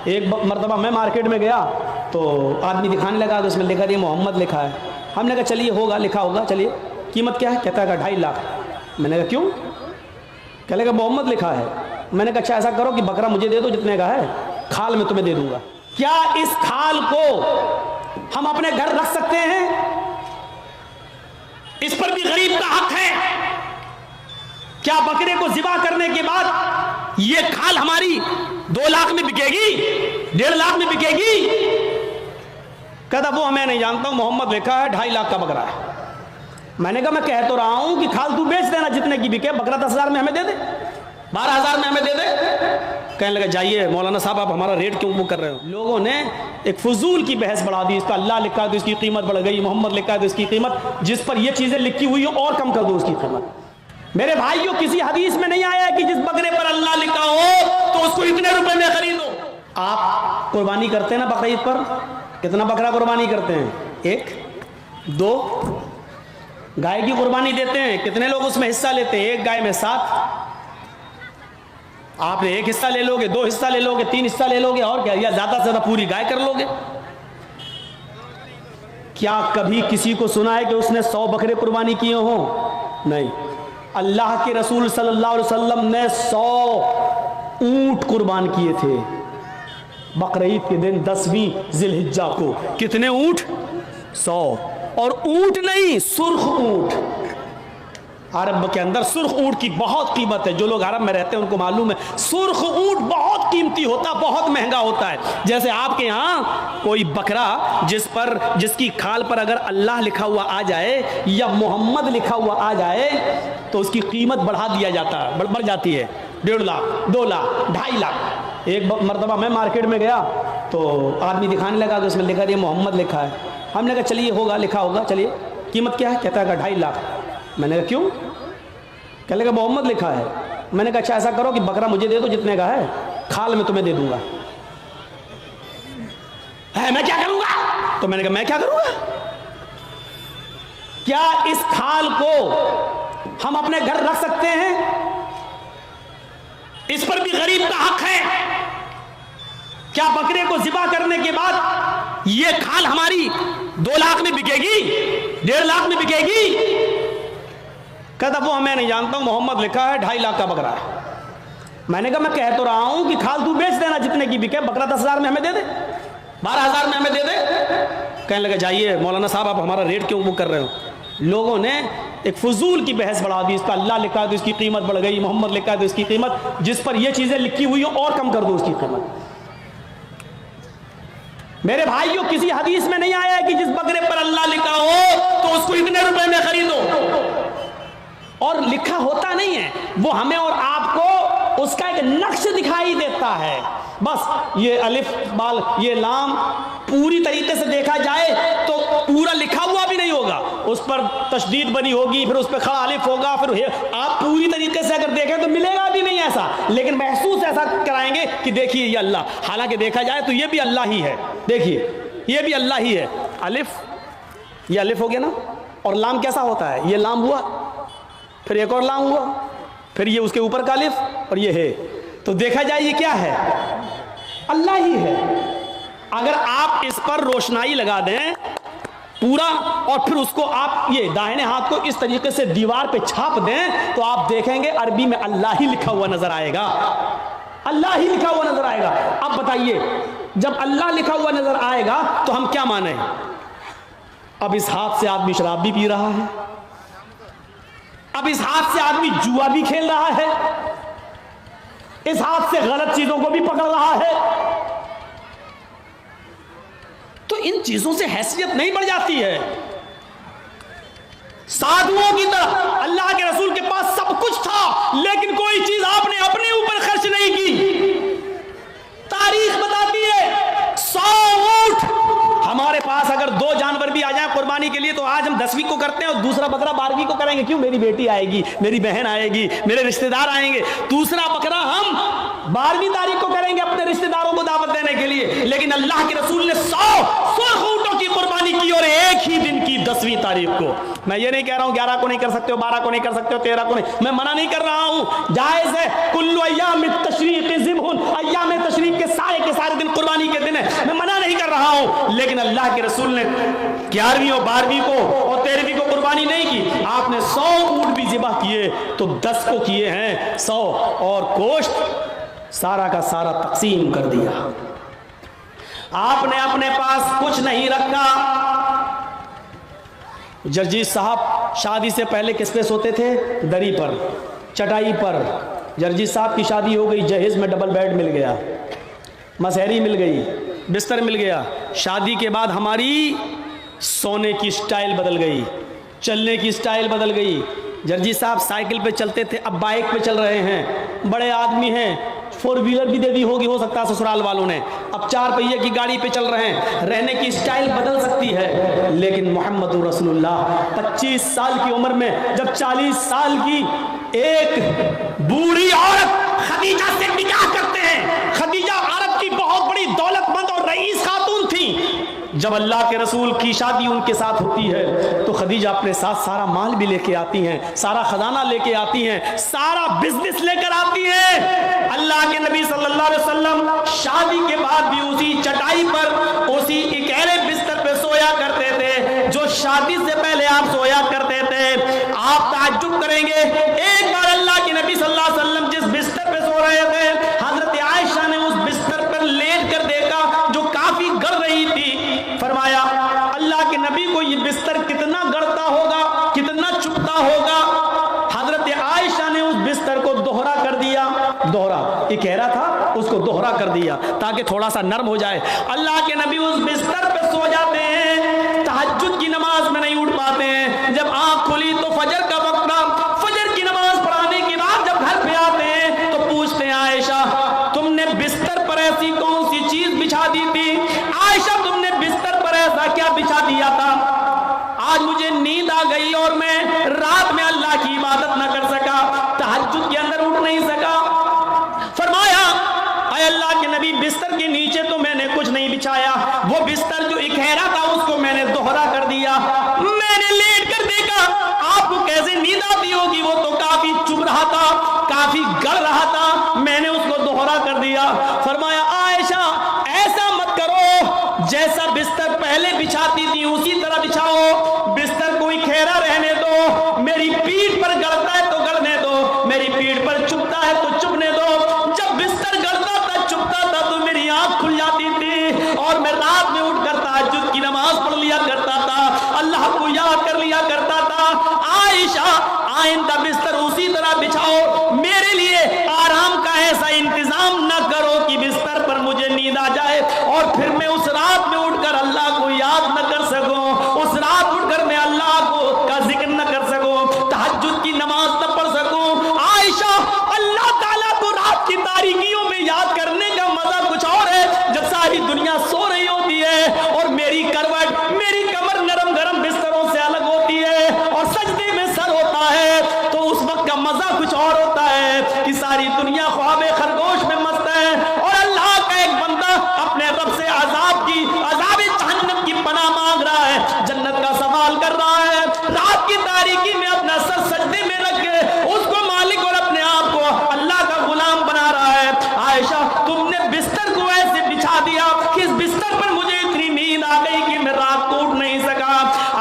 एक मरतबा मैं मार्केट में गया तो आदमी दिखाने लगा, तो उसमें लिखा दिया मोहम्मद लिखा है। हमने कहा चलिए होगा, लिखा होगा, चलिए कीमत क्या है? कहता है 2.5 लाख। मैंने कहा क्यों? कह लगा मोहम्मद लिखा है। मैंने कहा अच्छा ऐसा करो कि बकरा मुझे दे दो जितने का है, खाल में तुम्हें दे दूंगा। क्या इस खाल को हम अपने घर रख सकते हैं? इस पर भी गरीब का हक है। क्या बकरे को ज़िबा करने के बाद ये खाल हमारी 2 लाख में बिकेगी, 1.5 लाख में बिकेगी? कहता वो मैं नहीं जानता हूं, मोहम्मद लिखा है, 2.5 लाख का बकरा है। मैंने कहा मैं कह तो रहा हूं कि खाल तू बेच देना जितने की बिके, बकरा 10,000 में हमें दे दे, 12,000 में हमें दे दे। कहने लगा जाइए मौलाना साहब आप हमारा रेट क्यों वो कर रहे हो? लोगों ने एक फजूल की बहस बढ़ा दी, इसका अल्लाह लिखा है तो इसकी कीमत बढ़ गई, मोहम्मद लिखा है तो इसकी कीमत, जिस पर ये चीजें लिखी हुई हो और कम कर दो उसकी कीमत। मेरे भाइयों किसी हदीस में नहीं आया कि जिस बकरे पर अल्लाह लिखा हो तो उसको इतने रुपए में खरीदो। आप कुर्बानी करते हैं ना बकरीद पर, कितना बकरा कुर्बानी करते हैं? 1, 2 गाय की कुर्बानी देते हैं, कितने लोग उसमें हिस्सा लेते हैं? 1 गाय में 7। आपने 1 हिस्सा ले लोगे, 2 हिस्सा ले लोगे, 3 हिस्सा ले लोगे, और क्या, या ज्यादा से ज्यादा पूरी गाय कर लोगे। क्या कभी किसी को सुना है कि उसने 100 बकरे कुर्बानी किए हों? नहीं। अल्लाह के रसूल सल्लल्लाहु अलैहि वसल्लम ने 100 ऊंट कुर्बान किए थे बकरीद के दिन 10वीं जिलहिज्जा को। कितने ऊंट? 100। और ऊंट नहीं, सुर्ख ऊंट। अरब के अंदर सुर्ख ऊंट की बहुत कीमत है। जो लोग अरब में रहते हैं उनको मालूम है, सुर्ख ऊंट बहुत कीमती होता, बहुत महंगा होता है। जैसे आपके यहाँ कोई बकरा जिसकी खाल पर अगर अल्लाह लिखा हुआ आ जाए या मोहम्मद लिखा हुआ आ जाए तो उसकी कीमत बढ़ा दिया जाता है, बढ़ जाती है। 1.5 लाख, 2 लाख, 2.5 लाख। एक मरतबा मैं मार्केट में गया तो आदमी दिखाने लगा, तो उसमें लिखा दिया मोहम्मद लिखा है। हमने कहा चलिए होगा, लिखा होगा, चलिए कीमत क्या है? कहता है 2.5 लाख। मैंने कहा क्यों? कह लगा मोहम्मद लिखा है। मैंने कहा अच्छा ऐसा करो कि बकरा मुझे दे दो जितने का है, खाल में तुम्हें दे दूंगा। है मैं क्या करूंगा? तो मैंने कहा मैं क्या करूंगा? क्या इस खाल को हम अपने घर रख सकते हैं? इस पर भी गरीब का हक है। क्या बकरे को ज़िबा करने के बाद ये खाल हमारी 2 लाख में बिकेगी, 1.5 लाख में बिकेगी? कहता वो मैं नहीं जानता हूं, मोहम्मद लिखा है, 2.5 लाख का बकरा है। मैंने कहा मैं कह तो रहा हूं कि खाल तू बेच देना जितने की बिके, बकरा 10,000 में हमें दे दे, 12,000 में हमें दे दे। कहने लगा जाइए मौलाना साहब आप हमारा रेट क्यों वो कर रहे हो? लोगों ने एक फजूल की बहस बढ़ा दी, इसका अल्लाह लिखा है तो इसकी कीमत बढ़ गई, मोहम्मद लिखा है तो इसकी कीमत, जिस पर यह चीजें लिखी हुई हो और कम कर दो उसकी कीमत। मेरे भाइयों किसी हदीस में नहीं आया कि जिस बकरे पर अल्लाह लिखा हो तो उसको इतने रुपए में खरीदो। और लिखा होता नहीं है, वो हमें और आपको उसका एक नक्श दिखाई देता है। बस ये अलिफ बाल ये लाम पूरी तरीके से देखा जाए तो पूरा लिखा हुआ भी नहीं होगा, उस पर तशदीद बनी होगी, फिर उस पर खड़ा अलिफ होगा, फिर आप पूरी तरीके से अगर देखें तो मिलेगा भी नहीं ऐसा, लेकिन महसूस ऐसा कराएंगे कि देखिए ये अल्लाह। हालांकि देखा जाए तो ये भी अल्लाह ही है। देखिए ये भी अल्लाह ही है। अलिफ, ये अलिफ हो गया ना, और लाम कैसा होता है? ये लाम हुआ, फिर एक और लाम हुआ, फिर ये उसके ऊपर का अलिफ, और ये है। तो देखा जाए ये क्या है? अल्लाह ही है। अगर आप इस पर रोशनाई लगा दें पूरा, और फिर उसको आप ये दाहिने हाथ को इस तरीके से दीवार पे छाप दें तो आप देखेंगे अरबी में अल्लाह ही लिखा हुआ नजर आएगा, अल्लाह ही लिखा हुआ नजर आएगा। अब बताइए जब अल्लाह लिखा हुआ नजर आएगा तो हम क्या माने? अब इस हाथ से आदमी शराब भी पी रहा है, अब इस हाथ से आदमी जुआ भी खेल रहा है, इस हाथ से गलत चीजों को भी पकड़ रहा है। तो इन चीजों से हैसियत नहीं बढ़ जाती है? साधुओं की तरह अल्लाह के रसूल के पास सब कुछ था, लेकिन कोई चीज आपने अपने ऊपर खर्च नहीं की। तारीख बताती है 100 ऊंट हमारे पास अगर 2 जानवर भी आ जाए कुर्बानी के लिए तो आज हम 10वीं को करते हैं और दूसरा बकरा 12वीं को करेंगे। क्यों? मेरी बेटी आएगी, मेरी बहन आएगी, मेरे रिश्तेदार आएंगे। दूसरा बकरा हम 12वीं तारीख को करेंगे अपने रिश्तेदारों को दावत देने के लिए। लेकिन अल्लाह के रसूल ने 100 ऊंटों की कुर्बानी की और एक ही दिन की 10वीं 10वीं तारीख को। मैं ये नहीं कह रहा हूँ 11 को नहीं कर सकते हो, 12 को नहीं कर सकते हो, 13 को नहीं, मैं मना नहीं कर रहा हूँ, जायज़ है। कुल्लु अय्यामित तशरीक़ ज़िबहुन, अय्याम तशरीक़ के सारे दिन कुर्बानी के दिन है, मैं मना नहीं कर रहा हूँ। लेकिन अल्लाह के रसूल ने 11वीं और 12वीं को और 13वीं को कुर्बानी नहीं की। आपने 100 ऊँट भी ज़िबा किए तो 10 को किए हैं 100, और गोश्त सारा का सारा तकसीम कर दिया। आपने अपने पास कुछ नहीं रखा। जर्जी साहब शादी से पहले किस पे सोते थे? दरी पर, चटाई पर। जर्जी साहब की शादी हो गई, जहेज में डबल बेड मिल गया, मसहरी मिल गई, बिस्तर मिल गया। शादी के बाद हमारी सोने की स्टाइल बदल गई, चलने की स्टाइल बदल गई। जर्जी साहब साइकिल पे चलते थे, अब बाइक पे चल रहे हैं, बड़े आदमी हैं, 4 व्हीलर भी दे दी होगी हो सकता है ससुराल वालों ने, अब 4 पहिए की गाड़ी पे चल रहे हैं। रहने की स्टाइल बदल सकती है, लेकिन मोहम्मद रसूलुल्लाह 25 साल की उम्र में जब 40 साल की एक बूढ़ी औरत खदीजा से निकाह करते हैं, खदीजा अरब की बहुत बड़ी दौलतमंद और रईस खातून थी, जब अल्लाह के रसूल की शादी उनके साथ होती है तो खदीजा अपने साथ सारा माल भी लेके आती हैं, सारा खजाना लेके आती हैं, सारा बिजनेस लेकर आती हैं। अल्लाह के नबी सल्लल्लाहु अलैहि वसल्लम शादी के बाद भी उसी चटाई पर, उसी इकहरे बिस्तर पे सोया करते थे जो शादी से पहले आप सोया करते थे। आप ताज्जुब करेंगे, एक बार अल्लाह के नबी सल्लल्लाहु अलैहि वसल्लम जिस बिस्तर पे सो रहे थे, हजरत आयशा ने उस बिस्तर पर लेट कर देखा जो काफी गड़ रही थी। फरमाया अल्लाह के नबी को ये बिस्तर कितना गड़ता होगा, कितना चुभता होगा। हजरत आयशा ने उस बिस्तर को दोहरा कर दिया, दोहरा इकहरा था उसको दोहरा कर दिया ताकि थोड़ा सा नरम हो जाए। अल्लाह के नबी उस बिस्तर पे सो जाते हैं, तहज्जुद की नमाज में नहीं उठ पाते हैं। जब आंख खुली तो फजर का वक्त था, फजर की नमाज पढ़ाने के बाद जब घर पे आते हैं तो पूछते हैं आयशा तुमने बिस्तर पर ऐसी कौन सी चीज बिछा दी थी? आयशा तुमने बिस्तर पर ऐसा क्या बिछा दिया था? आज मुझे नींद आ गई और मैं रात में अल्लाह की इबादत न कर सका, तहज्जुद के अंदर उठ नहीं सका। फरमाया अय अल्लाह के नबी बिस्तर के नीचे तो मैंने कुछ नहीं बिछाया, वो बिस्तर जो इकहरा था उसको मैंने दोहरा कर दिया। मैंने लेट कर देखा आपको कैसे नींद आती होगी, वो तो काफी चुभ रहा था, काफी गड़ रहा था, मैंने उसको दोहरा कर दिया। फरमाया आयशा ऐसा मत करो, जैसा बिस्तर पहले बिछाती थी उसी तरह बिछाओ, बिस्तर को इकहरा रहने दो, मेरी पीठ पर गड़ता है तो गड़ने दो, मेरी पीठ पर चुभता है तो चुभने दो। जब बिस्तर गड़ता था चुभता था तो मेरी आंख खुल जाती थी और मैं रात में उठकर तहज्जुद की नमाज पढ़ लिया करता था, अल्लाह को याद कर लिया करता था। आयशा आइंदा बिस्तर उसी तरह बिछाओ, मेरे लिए आराम का ऐसा इंतजाम न करो कि बिस्तर पर मुझे नींद आ जाए और फिर मैं उस रात में उठकर अल्लाह को याद न कर सकूं, उस रात उठकर मैं अल्लाह को का जिक्र न कर सकूं, तहज्जुद की नमाज न पढ़ सकूं। आयशा अल्लाह ताला को रात की तारीकियों में याद करने का मजा कुछ और है, जब सारी दुनिया सो रही होती है और मेरी करवट, मेरी कमर नरम गरम बिस्तरों से अलग होती है और सजदे में सर होता है, तो उस वक्त का मजा कुछ और होता है कि सारी दुनिया ख्वाबे खरगोश में मस्त है और अल्लाह का एक बंदा अपने रब से अजाब जहन्नम की पनाह मांग रहा है, जन्नत का सवाल कर रहा है, रात की तारीकी में अपना सर सजदे में रख के उसको मालिक और अपने आप को अल्लाह का गुलाम बना रहा है। आयशा तुमने बिस्तर को ऐसे बिछा दिया कि इस बिस्तर पर मुझे इतनी नींद आ गई कि मैं रात को उठ नहीं सका।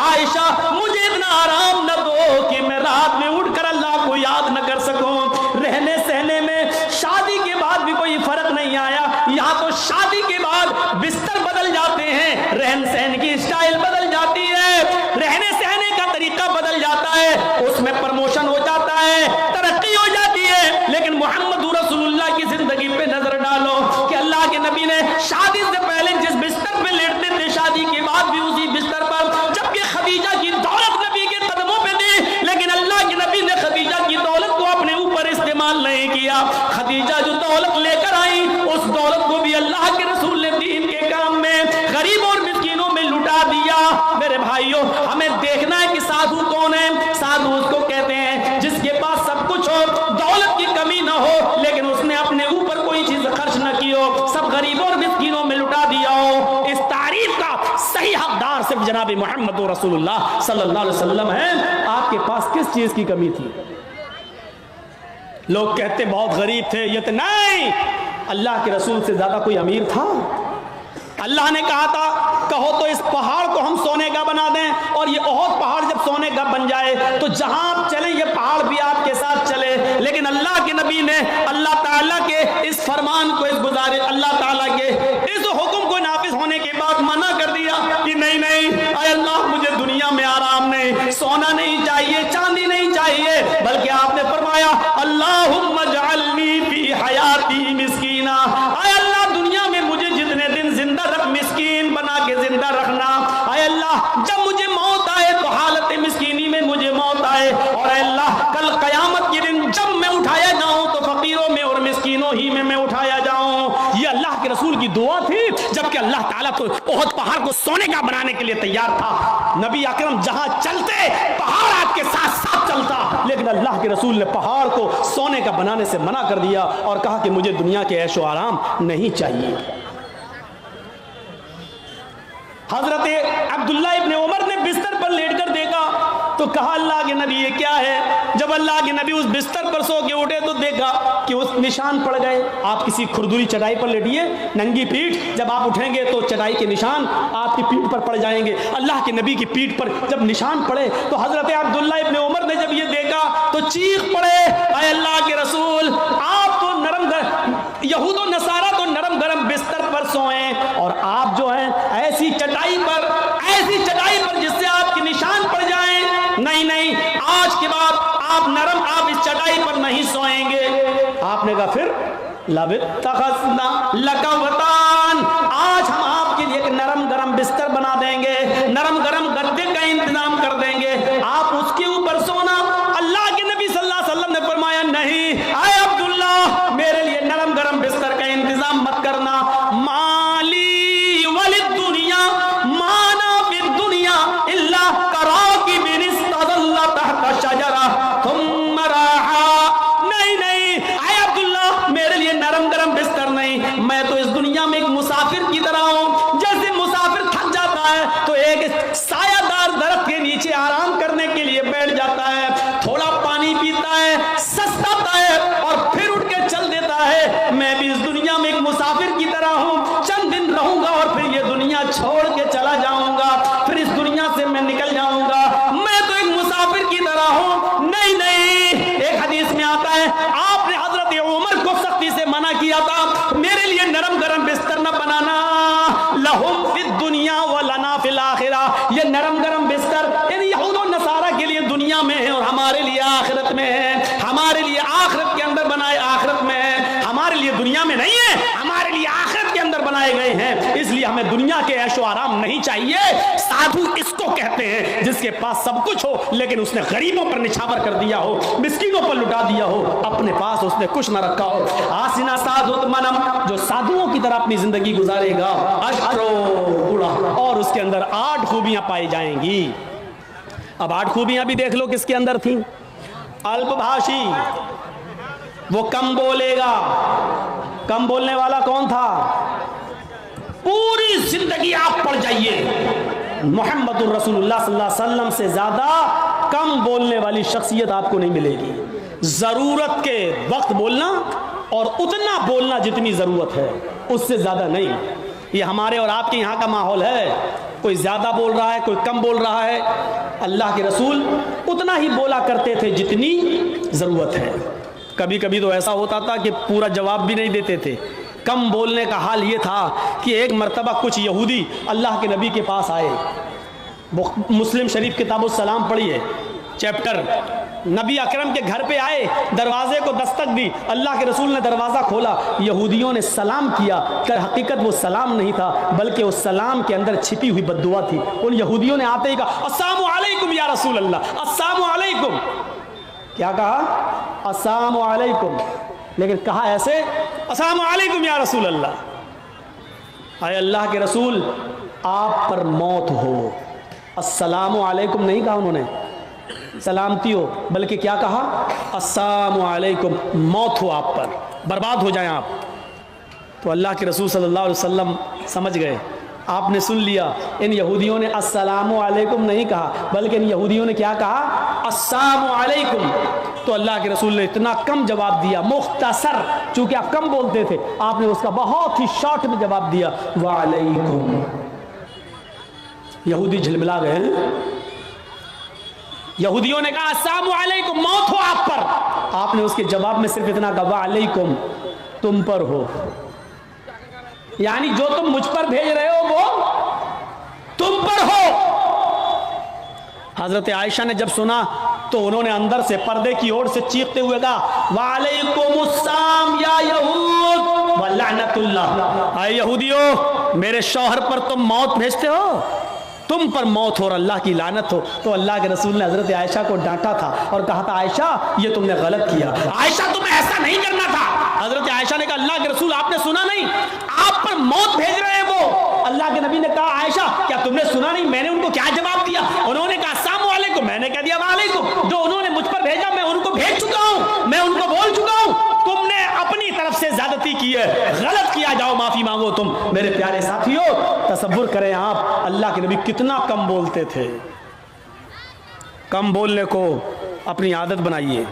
आयशा मुझे इतना आराम न दो कि मैं रात में उठकर अल्लाह को याद न कर सकूं। रहने सहने में शादी के बाद भी कोई फर्क नहीं आया, यहाँ तो शादी के बाद बिस्तर बदल जाते हैं, रहन सहन की स्टाइल बदल जाती है, रहने सहने का तरीका बदल जाता है, उसमें प्रमोशन हो जाता है, तरक्की हो जाती है। लेकिन मोहम्मद रसूलुल्लाह की जिंदगी पे नजर डालो कि अल्लाह के नबी ने शादी से पहले जिस बिस्तर पे लेटते थे शादी के बाद भी उसी बिस्तर पर, जबकि खदीजा की दौलत नबी के कदमों पे थी, लेकिन अल्लाह के नबी ने खदीजा की दौलत को अपने ऊपर इस्तेमाल नहीं किया। खदीजा जो दौलत लेकर आई उस दौलत को भी अल्लाह के रसूल ने दीन के काम में गरीब और मिस्कीनों में लुटा दिया। मेरे भाइयों हमें देखना है कि साधु कौन है। साधु उसको कहते हैं जिसके पास सब कुछ हो, दौलत की कमी ना हो, लेकिन उसने अपने ऊपर कोई चीज खर्च न की हो, सब गरीबों और मिस्कीनों में लुटा दिया हो। इस तारीफ का सही हकदार सिर्फ जनाब मोहम्मद रसूलुल्लाह सल्लल्लाहु अलैहि वसल्लम हैं। आपके पास किस चीज की कमी थी? लोग कहते बहुत गरीब थे, ये तो नहीं, अल्लाह के रसूल से ज्यादा कोई अमीर था? अल्लाह ने कहा था कहो तो इस पहाड़ को हम सोने का बना दें, और ये ओहद पहाड़ जब सोने का बन जाए तो जहां आप चले ये पहाड़ भी आपके साथ चले। लेकिन अल्लाह के नबी ने अल्लाह ताला के इस फरमान को, इस गुजारिश, अल्लाह ताला के इस हुक्म को नाफिज होने के बाद मना कर दिया कि नहीं नहीं, अरे अल्लाह मुझे दुनिया में आराम नहीं, सोना नहीं चाहिए, चांदी नहीं चाहिए, बल्कि आपने फरमाया अल्लाहुम्मा जअलनी फी हयाती मिस्कीना, अरे अल्लाह दुनिया में मुझे जितने दिन जिंदा रख, मिस्कीन बना के जिंदा रखना। अरे अल्लाह जब मुझे मौत आए तो हालत मिस्कीनी में मुझे मौत आए, और अल्लाह कल कयामत के दिन जब मैं उठाया जाऊं तो फकीरों में और मिस्कीनों ही में मैं उठाया जाऊं। ये अल्लाह के रसूल की दुआ थी, जबकि अल्लाह ताला तो ओहद पहाड़ को सोने का बनाने के लिए तैयार था। नबी अकरम जहां चलते पहाड़ आपके साथ साथ चलता, लेकिन अल्लाह के रसूल ने पहाड़ को सोने का बनाने से मना कर दिया और कहा कि मुझे दुनिया के ऐशो आराम नहीं चाहिए। हजरत अब्दुल्ला इब्ने उमर ने बिस्तर पर लेटकर देखा तो कहा अल्लाह के नबी ये क्या है? जब अल्लाह के नबी उस बिस्तर पर सो के उठे तो देखा कि उस निशान पड़ गए। आप किसी खुरदुरी चटाई पर लेटिए, नंगी पीठ, जब आप उठेंगे तो चटाई के निशान आपकी पीठ पर पड़ जाएंगे। अल्लाह के नबी की पीठ पर जब निशान पड़े तो हजरत अब्दुल्ला इब्ने उमर ने जब ये देखा तो चीख पड़े, अरे अल्लाह के रसूल, आप तो यहूद और नसारा तो नरम गरम बिस्तर पर सोए, और आप जो हैं ऐसी चटाई पर जिससे आपके निशान पड़ जाएं। नहीं नहीं, आज के बाद आप इस चटाई पर नहीं सोएंगे। आपने कहा फिर लबित्तखज़ना लका वतान, आज हम आपके लिए एक नरम गरम बिस्तर बना देंगे, नरम गरम गद्दे का इंतजाम कर देंगे, आप उसके ऊपर सोना। अल्लाह के नबी सल्लल्लाहु अलैहि वसल्लम ने फरमाया नहीं, आए अब्दुल्ला, मेरे लिए नरम गरम बिस्तर का इंतजाम मत करना। माली वलिद दुनिया माना फिद दुनिया इल्ला कराकिबिन इस्तज़ल्ला तहता शजरा थुम्मा राहा। नहीं नहीं, आए अब्दुल्ला, मेरे लिए नरम गरम बिस्तर नहीं, मैं तो इस दुनिया में एक मुसाफिर की तरह हूं। जैसे मुसाफिर थक जाता है तो एक सायादार दरख्त के नीचे आराम करने के लिए बैठ जाता है, थोड़ा पानी पीता है, सस्ताता है और फिर उठ के चल देता है। मैं भी इस दुनिया में एक मुसाफिर की तरह हूं, चंद दिन रहूंगा और फिर ये दुनिया छोड़ के चला जाऊंगा, फिर इस दुनिया से मैं निकल जाऊंगा। मैं तो एक मुसाफिर की तरह हूं। नहीं नहीं, एक हदीस में आता है आपने हजरत उमर को सख्ती से मना किया था, मेरे लिए नरम गरम बिस्तर न बनाना, लहुम फिद दुनिया व लना फिल आखिरा। ये नरम गरम बिस्तर यानी यहूद और नसारा के लिए दुनिया में है और हमारे लिए आखिरत में है। हमारे लिए आखिरत के अंदर बनाए, आखिरत में है, हमारे लिए दुनिया में नहीं है, हमारे लिए आखिरत के अंदर बनाए गए हैं। इसलिए हमें दुनिया के ऐशो आराम नहीं चाहिए। साधु इसको कहते हैं जिसके पास सब कुछ हो लेकिन उसने गरीबों पर निछावर कर दिया हो, मिस्कीनों पर लुटा दिया हो, अपने पास उसने कुछ न रखा हो। आसिना साधुत मनम, जो साधुओं की तरह अपनी जिंदगी गुजारेगा, अशरो बुढ़ा, और उसके अंदर 8 खूबियां पाई जाएंगी। अब 8 खूबियां भी देख लो किसके अंदर थी। अल्पभाषी, वो कम बोलेगा। कम बोलने वाला कौन था? पूरी जिंदगी आप पढ़ जाइए, मोहम्मदुर रसूलुल्लाह सल्लल्लाहु अलैहि वसल्लम से ज्यादा कम बोलने वाली शख्सियत आपको नहीं मिलेगी। जरूरत के वक्त बोलना और उतना बोलना जितनी जरूरत है, उससे ज्यादा नहीं। ये हमारे और आपके यहाँ का माहौल है, कोई ज्यादा बोल रहा है, कोई कम बोल रहा है। अल्लाह के रसूल उतना ही बोला करते थे जितनी जरूरत है। कभी कभी तो ऐसा होता था कि पूरा जवाब भी नहीं देते थे। कम बोलने का हाल ये था कि एक मर्तबा कुछ यहूदी अल्लाह के नबी के पास आए। मुस्लिम शरीफ किताबुस सलाम पढ़िए, चैप्टर। नबी अकरम के घर पे आए, दरवाजे को दस्तक दी, अल्लाह के रसूल ने दरवाज़ा खोला, यहूदियों ने सलाम किया। कर हकीकत वो सलाम नहीं था, बल्कि उस सलाम के अंदर छिपी हुई बद्दुआ थी। उन यहूदियों ने आते ही कहा अस्सलामु अलैकुम या रसूल अल्लाह, अस्सलामु अलैकुम। क्या कहा? अस्सलामु अलैकुम, लेकिन कहा ऐसे अस्सलामु अलैकुम या रसूल अल्लाह। आए अल्लाह के रसूल, आप पर मौत हो। अस्सलामु अलैकुम नहीं कहा उन्होंने, सलामती हो, बल्कि क्या कहा? अस्सलामु अलैकुम, मौत हो आप पर, बर्बाद हो जाएं आप। तो अल्लाह के रसूल सल्लल्लाहु अलैहि वसल्लम समझ गए आपने सुन लिया, इन यहूदियों ने अस्सलामु अलैकुम नहीं कहा, बल्कि इन यहूदियों ने क्या कहा, अस्सलामु अलैकुम। तो अल्लाह के रसूल ने इतना कम जवाब दिया, मुख्तसर, चूंकि आप कम बोलते थे, आपने उसका बहुत ही शॉर्ट में जवाब दिया, वालेकुम। यहूदी झिलमिला गए। यहूदियों ने कहा अस्सलामु अलैकुम, मौत हो आप पर। आपने उसके जवाब में सिर्फ इतना कहा, वालेकुम, तुम पर हो, यानी जो तुम मुझ पर भेज रहे हो वो तुम पर हो। हजरत आयशा ने जब सुना तो उन्होंने अंदर से पर्दे की ओर से चीखते हुए कहा, वालेकुमुस्सलाम या यहूद व लअनतुल्लाह। आए यहूदियों, मेरे शौहर पर तुम मौत भेजते हो, तुम पर मौत हो और अल्लाह की लानत हो। तो अल्लाह के रसूल ने हजरत आयशा को डांटा था और कहा था, आयशा ये तुमने गलत किया, आयशा तुम्हें ऐसा नहीं करना था। हजरत आयशा ने कहा, अल्लाह के रसूल आपने सुना नहीं, आप पर मौत भेज रहे हैं वो। अल्लाह के नबी ने कहा, आयशा क्या तुमने सुना नहीं, मैंने उनको क्या जवाब दिया? उन्होंने कहा अस्सलामु अलैकुम, मैंने कह दिया वालेकुम। जो उन्होंने मुझ पर भेजा मैं उनको भेज चुका हूं, मैं उनको बोल चुका हूं, तुमने अपनी तरफ से ज्यादती की है, गलत किया, जाओ माफी मांगो तुम। मेरे प्यारे साथियों, तसव्वुर करें आप, अल्लाह के नबी कितना कम बोलते थे। कम बोलने को अपनी आदत बनाइए।